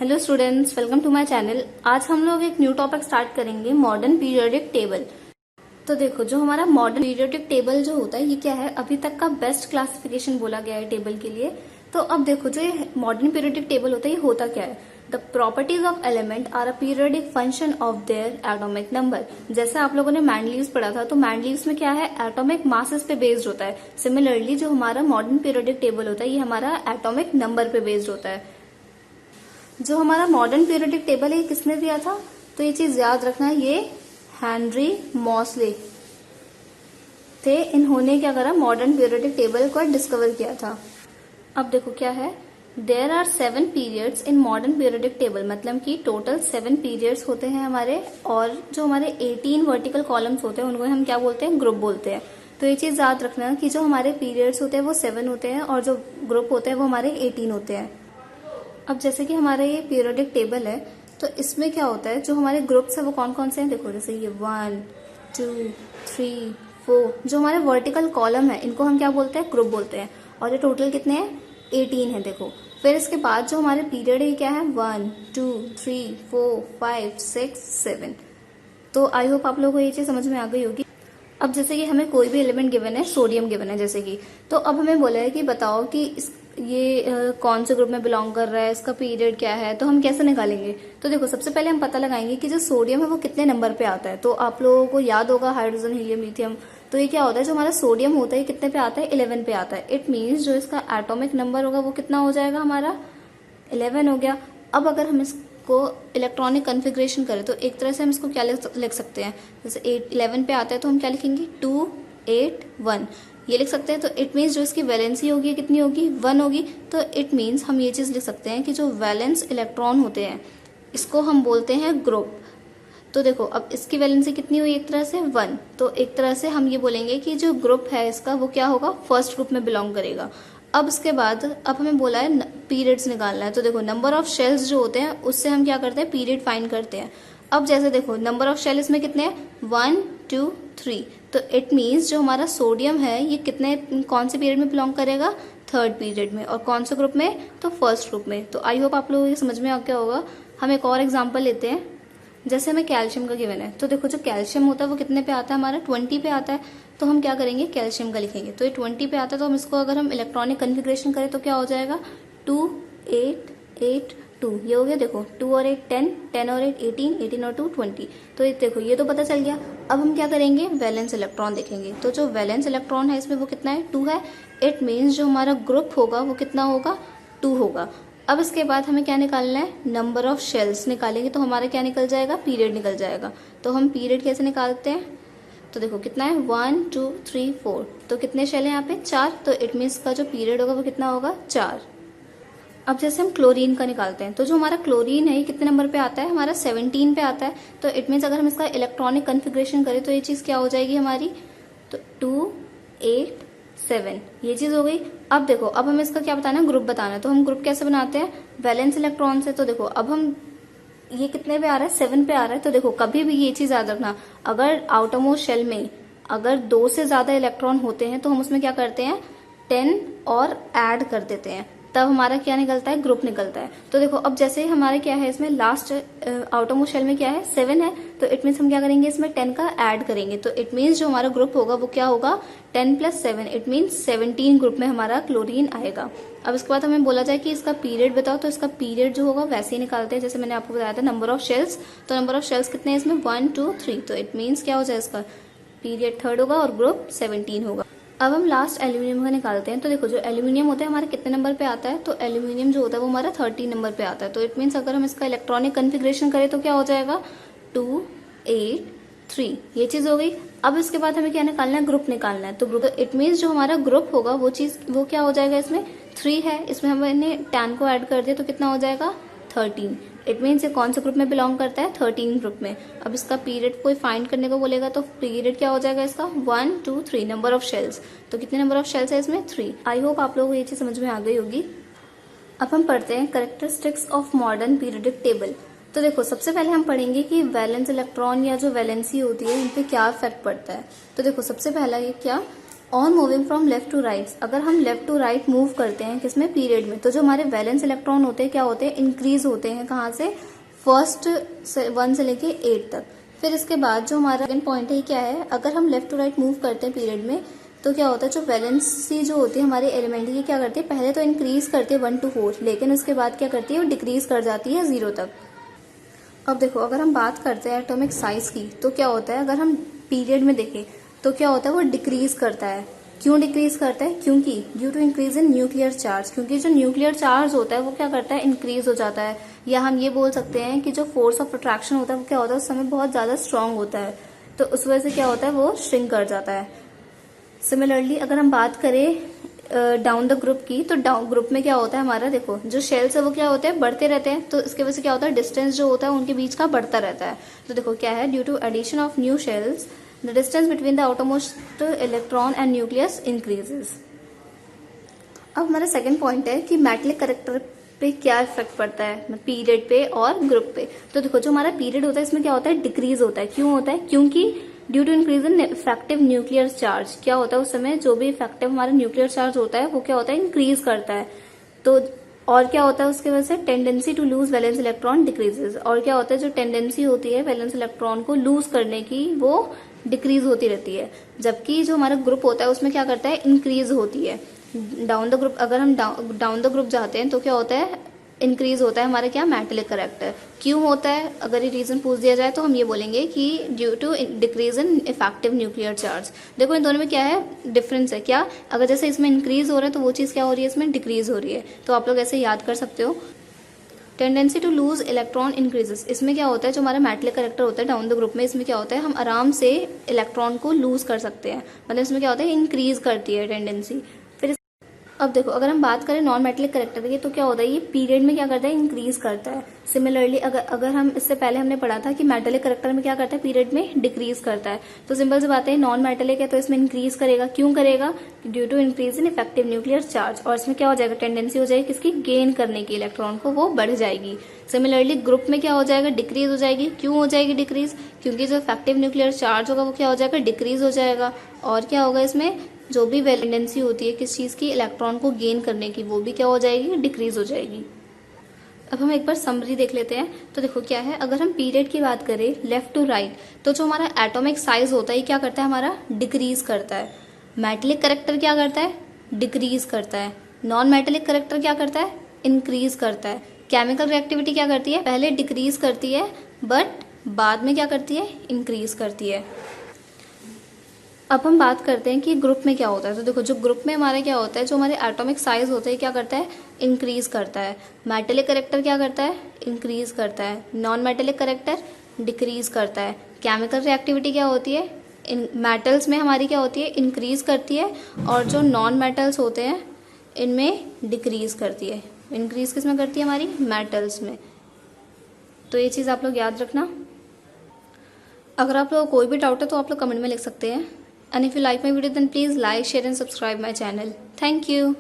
Hello students, welcome to my channel. आज हम लोग एक न्यू टॉपिक स्टार्ट करेंगे, मॉडर्न पीरियोडिक टेबल। तो देखो, जो हमारा मॉडर्न पीरियोडिक टेबल जो होता है ये क्या है, अभी तक का बेस्ट क्लासिफिकेशन बोला गया है टेबल के लिए। तो अब देखो, जो ये मॉडर्न पीरियोडिक टेबल होता है ये होता क्या है। The properties of element are a periodic function of their atomic number. जैसे आप लोगों ने मैंडलीव्स पढ़ा था, तो मैंडलीव्स में क्या है, एटॉमिक मासेस पे बेस्ड होता है। सिमिलरली जो हमारा मॉडर्न पीरियोडिक टेबल होता है ये हमारा एटॉमिक नंबर पे बेस्ड होता है। जो हमारा मॉडर्न पीरियोडिक टेबल है किसने दिया था, तो ये चीज याद रखना है, ये हेनरी मॉसले थे। इन्होंने क्या करा, मॉडर्न पीरियोडिक टेबल को डिस्कवर किया था। अब देखो क्या है, there are 7 periods in modern periodic table. मतलब कि टोटल 7 पीरियड्स होते हैं हमारे, और जो हमारे 18 वर्टिकल कॉलम्स होते हैं उनको हम क्या बोलते हैं, ग्रुप बोलते हैं। तो ये चीज याद रखना कि जो हमारे पीरियड्स होते हैं वो 7 होते हैं और जो ग्रुप होते हैं वो हमारे 18 होते हैं। अब जैसे कि हमारा ये पीरियोडिक टेबल है, तो इसमें क्या होता है, जो हमारे ग्रुप्स है वो कौन कौन से हैं। देखो, जैसे ये 1 2 3 4 जो हमारे वर्टिकल कॉलम है इनको हम क्या बोलते हैं, ग्रुप बोलते हैं। और ये टोटल कितने हैं, 18 है। देखो, फिर इसके बाद जो हमारे पीरियड है क्या है, 1 2 3 4 5 6 7। तो आई होप आप लोगों को ये चीज समझ में आ गई होगी। अब जैसे कि हमें कोई भी एलिमेंट गिवन है, सोडियम गिवन है जैसे कि, तो अब हमें बोला है कि बताओ कि ये कौन से ग्रुप में बिलोंग कर रहा है, इसका पीरियड क्या है। तो हम कैसे निकालेंगे, तो देखो सबसे पहले हम पता लगाएंगे कि जो सोडियम है वो कितने नंबर पे आता है। तो आप लोगों को याद होगा हाइड्रोजन, हीलियम, लिथियम। तो ये क्या होता है, जो हमारा सोडियम होता है कितने पे आता है, 11 पे आता है। इट मीन्स जो इसका एटॉमिक नंबर होगा वो कितना हो जाएगा, हमारा 11 हो गया। अब अगर हम इसको इलेक्ट्रॉनिक कन्फिग्रेशन करें तो एक तरह से हम इसको क्या लिख सकते हैं, जैसे 11 पे आता है तो हम क्या लिखेंगे, 2 8 1 ये लिख सकते हैं। तो इट मीन्स जो इसकी वैलेंसी होगी कितनी होगी, 1 होगी। तो इट मीन्स हम ये चीज लिख सकते हैं कि जो वैलेंस इलेक्ट्रॉन होते हैं इसको हम बोलते हैं ग्रुप। तो देखो, अब इसकी वैलेंसी कितनी हुई, एक तरह से 1। तो एक तरह से हम ये बोलेंगे कि जो ग्रुप है इसका वो क्या होगा, फर्स्ट ग्रुप में बिलोंग करेगा। अब इसके बाद अब हमें बोला है पीरियड्स निकालना है। तो देखो, नंबर ऑफ शेल्स जो होते हैं उससे हम क्या करते हैं, पीरियड फाइंड करते हैं। अब जैसे देखो, नंबर ऑफ शेल इसमें कितने हैं, 1 2 3। तो इट मीन्स जो हमारा सोडियम है ये कितने, कौन से पीरियड में बिलोंग करेगा, थर्ड पीरियड में। और कौन से ग्रुप में, तो फर्स्ट ग्रुप में। तो आई होप आप लोगों को समझ में आ गया होगा। हम एक और एग्जाम्पल लेते हैं, जैसे हमें कैल्शियम का गिवन है। तो देखो, जो कैल्शियम होता है वो कितने पे आता है, हमारा 20 पे आता है। तो हम क्या करेंगे, कैल्शियम का लिखेंगे। तो ये 20 पे आता है, तो हम इसको अगर हम इलेक्ट्रॉनिक कन्फिग्रेशन करें तो क्या हो जाएगा, 2 8 8 2। ये हो गया। देखो, 2 और 8 10, 10 और 8 18, 18 और 2 20। तो ये देखो, ये तो पता चल गया। अब हम क्या करेंगे, वैलेंस इलेक्ट्रॉन देखेंगे। तो जो वैलेंस इलेक्ट्रॉन है इसमें वो कितना है, 2 है। इट मीन्स जो हमारा ग्रुप होगा वो कितना होगा, 2 होगा। अब इसके बाद हमें क्या निकालना है, नंबर ऑफ शेल्स निकालेंगे। तो हमारा क्या निकल जाएगा, पीरियड निकल जाएगा। तो हम पीरियड कैसे निकालते हैं, तो देखो कितना है, 1 2 3 4। तो कितने शेल है यहाँ पे, 4। तो इट मीन्स का जो पीरियड होगा वो कितना होगा, 4। अब जैसे हम क्लोरीन का निकालते हैं, तो जो हमारा क्लोरीन है ये कितने नंबर पे आता है, हमारा 17 पे आता है। तो इट मीन्स अगर हम इसका इलेक्ट्रॉनिक कन्फिग्रेशन करें तो ये चीज क्या हो जाएगी हमारी, तो 2 8 7 ये चीज हो गई। अब देखो, अब हमें इसका क्या बताना है, ग्रुप बताना है। तो हम ग्रुप कैसे बनाते हैं, वैलेंस इलेक्ट्रॉन से। तो देखो, अब हम ये कितने पे आ रहा है, 7 पे आ रहा है। तो देखो, कभी भी ये चीज याद रखना, अगर आउटरमोस्ट शेल में अगर 2 से ज्यादा इलेक्ट्रॉन होते हैं तो हम उसमें क्या करते हैं, 10 और ऐड कर देते हैं, तब हमारा क्या निकलता है, ग्रुप निकलता है। तो देखो, अब जैसे हमारे क्या है, इसमें लास्ट आउटरमोस्ट शेल में क्या है, 7 है। तो इट मीन्स हम क्या करेंगे, इसमें 10 का ऐड करेंगे। तो इट मीन्स जो हमारा ग्रुप होगा वो क्या होगा, 10 + 7। इट मीन्स 17 ग्रुप में हमारा क्लोरीन आएगा। अब इसके बाद हमें बोला जाए कि इसका पीरियड बताओ। तो इसका पीरियड जो होगा वैसे ही निकालते हैं जैसे मैंने आपको बताया था, नंबर ऑफ शेल्स। तो नंबर ऑफ शेल्स कितने हैं इसमें, 1 2 3। तो इट मीन्स क्या हो जाए, इसका पीरियड थर्ड होगा और ग्रुप 17 होगा। अब हम लास्ट एल्यूमिनियम का निकालते हैं। तो देखो, जो एल्यूमिनियम होता है हमारे कितने नंबर पे आता है, तो एल्यूमिनियम जो होता है वो हमारा 13 नंबर पे आता है। तो इट मीन्स अगर हम इसका इलेक्ट्रॉनिक कन्फिग्रेशन करें तो क्या हो जाएगा, 2 8 3 ये चीज हो गई। अब इसके बाद हमें क्या निकालना है, ग्रुप निकालना है। तो ग्रुप, इट मीन्स जो हमारा ग्रुप होगा वो चीज वो क्या हो जाएगा, इसमें 3 है। इसमें हमने 10 को ऐड कर दिया तो कितना हो जाएगा, 13। इट मीन्स ये कौन से ग्रुप में बिलोंग करता है, 13 ग्रुप में। अब इसका पीरियड कोई फाइंड करने को बोलेगा तो पीरियड क्या हो जाएगा इसका, 1 2 3 नंबर ऑफ शेल्स। तो कितने नंबर ऑफ शेल्स है इसमें, 3। आई होप आप लोगों को ये चीज समझ में आ गई होगी। अब हम पढ़ते हैं characteristics of modern periodic table. तो देखो, सबसे पहले हम पढ़ेंगे कि वैलेंस इलेक्ट्रॉन या जो वैलेंसी होती है इन पे क्या इफेक्ट पड़ता है। तो देखो, सबसे पहला ये क्या, on moving from left to right, अगर हम लेफ्ट टू राइट मूव करते हैं किसमें, पीरियड में, तो जो हमारे वैलेंस इलेक्ट्रॉन होते हैं क्या होते हैं, इंक्रीज होते हैं। कहाँ से, फर्स्ट 1 से लेके 8 तक। फिर इसके बाद जो हमारा सेकंड पॉइंट है क्या है, अगर हम लेफ्ट टू राइट मूव करते हैं पीरियड में तो क्या होता है, जो वैलेंसी जो होती है हमारे एलिमेंट की क्या करती है, पहले तो इंक्रीज करती है 1 to 4, लेकिन उसके बाद क्या करती है, वो डिक्रीज कर जाती है 0 तक। अब देखो अगर हम बात करते हैं एटॉमिक साइज की तो क्या होता है, अगर हम पीरियड में देखें तो क्या होता है, वो डिक्रीज करता है। क्यों डिक्रीज करता है, क्योंकि due to increase in nuclear charge, क्योंकि जो न्यूक्लियर चार्ज होता है वो क्या करता है, इंक्रीज हो जाता है। या हम ये बोल सकते हैं कि जो फोर्स ऑफ अट्रैक्शन होता है वो क्या होता है, उस समय बहुत ज्यादा स्ट्रांग होता है, तो उस वजह से क्या होता है, वो श्रिंक कर जाता है। सिमिलरली अगर हम बात करें डाउन द ग्रुप की, तो डाउन ग्रुप में क्या होता है हमारा, देखो जो शेल्स है वो क्या होते हैं, बढ़ते रहते हैं, तो इसकी वजह से क्या होता है, डिस्टेंस जो होता है उनके बीच का बढ़ता रहता है। तो देखो क्या है, due to addition of new shells the distance between the outermost electron and nucleus increases. अब हमारा सेकंड पॉइंट है कि मेटलिक कैरेक्टर पे क्या इफेक्ट पड़ता है, पीरियड पे और ग्रुप पे। तो देखो जो हमारा पीरियड होता है इसमें क्या होता है, डिक्रीज होता है। क्यों होता है, क्योंकि due to increase in effective nuclear charge, क्या होता है उस समय जो भी इफेक्टिव हमारा न्यूक्लियर चार्ज होता है वो क्या होता है, इंक्रीज करता है। तो और क्या होता है उसके वजह से, tendency to lose valence electron decreases, और क्या होता है जो टेंडेंसी होती है वैलेंस इलेक्ट्रॉन को लूज करने की वो डिक्रीज होती रहती है। जबकि जो हमारा ग्रुप होता है उसमें क्या करता है, इंक्रीज होती है। डाउन द ग्रुप, अगर हम डाउन द ग्रुप जाते हैं तो क्या होता है, इंक्रीज होता है हमारा क्या, मेटलिक कैरेक्टर। क्यों होता है, अगर ये रीजन पूछ दिया जाए तो हम ये बोलेंगे कि due to decrease in effective nuclear charge. देखो इन दोनों में क्या है, डिफरेंस है क्या, अगर जैसे इसमें इंक्रीज हो रहा है तो वो चीज क्या हो रही है, इसमें डिक्रीज हो रही है। तो आप लोग ऐसे याद कर सकते हो, tendency to lose electron increases, इसमें क्या होता है, जो हमारा मेटलिक कैरेक्टर होता है डाउन द ग्रुप में, इसमें क्या होता है, हम आराम से इलेक्ट्रॉन को लूज कर सकते हैं, मतलब इसमें क्या होता है, इंक्रीज करती है टेंडेंसी। अब देखो अगर हम बात करें नॉन मेटलिक कैरेक्टर की तो क्या होता है, ये पीरियड में क्या करता है, इंक्रीज करता है। सिमिलरली अगर हम इससे पहले हमने पढ़ा था कि मेटलिक कैरेक्टर में क्या करता है, पीरियड में डिक्रीज करता है। तो सिंपल सी बात है, नॉन मेटलिक है तो इसमें इंक्रीज करेगा। क्यों करेगा, due to increase in effective nuclear charge, और इसमें क्या हो जाएगा, टेंडेंसी हो जाएगी किसकी, गेन करने की, इलेक्ट्रॉन को, वो बढ़ जाएगी। सिमिलरली ग्रुप में क्या हो जाएगा, डिक्रीज हो जाएगी। क्यों हो जाएगी डिक्रीज, क्योंकि जो इफेक्टिव न्यूक्लियर चार्ज होगा वो क्या हो जाएगा, डिक्रीज हो जाएगा। और क्या होगा, इसमें जो भी टेंडेंसी होती है किस चीज की, इलेक्ट्रॉन को गेन करने की, वो भी क्या हो जाएगी, डिक्रीज हो जाएगी। अब हम एक बार समरी देख लेते हैं। तो देखो क्या है, अगर हम पीरियड की बात करें लेफ्ट टू राइट, तो जो हमारा एटॉमिक साइज होता है क्या करता है, हमारा डिक्रीज करता है। मेटलिक कैरेक्टर क्या करता है, डिक्रीज करता है। नॉन मेटलिक कैरेक्टर क्या करता है, इंक्रीज करता है। केमिकल रिएक्टिविटी क्या करती है, पहले डिक्रीज करती है बट बाद में क्या करती है, इंक्रीज करती है। अब हम बात करते हैं कि ग्रुप में क्या होता है। तो देखो जो ग्रुप में हमारा क्या होता है, जो हमारे एटॉमिक साइज होता है क्या करता है, इंक्रीज करता है। मेटलिक कैरेक्टर क्या करता है, इंक्रीज करता है। नॉन मेटलिक कैरेक्टर डिक्रीज करता है। केमिकल रिएक्टिविटी क्या होती है, इन मेटल्स में हमारी क्या होती है, इंक्रीज करती है, और जो नॉन मेटल्स होते हैं इनमें डिक्रीज करती है। इंक्रीज किस में करती है, हमारी मेटल्स में। तो ये चीज़ आप लोग याद रखना। अगर आप लोग कोई भी डाउट है तो आप लोग कमेंट में लिख सकते हैं। And if you like my video then please like, share and subscribe my channel. Thank you.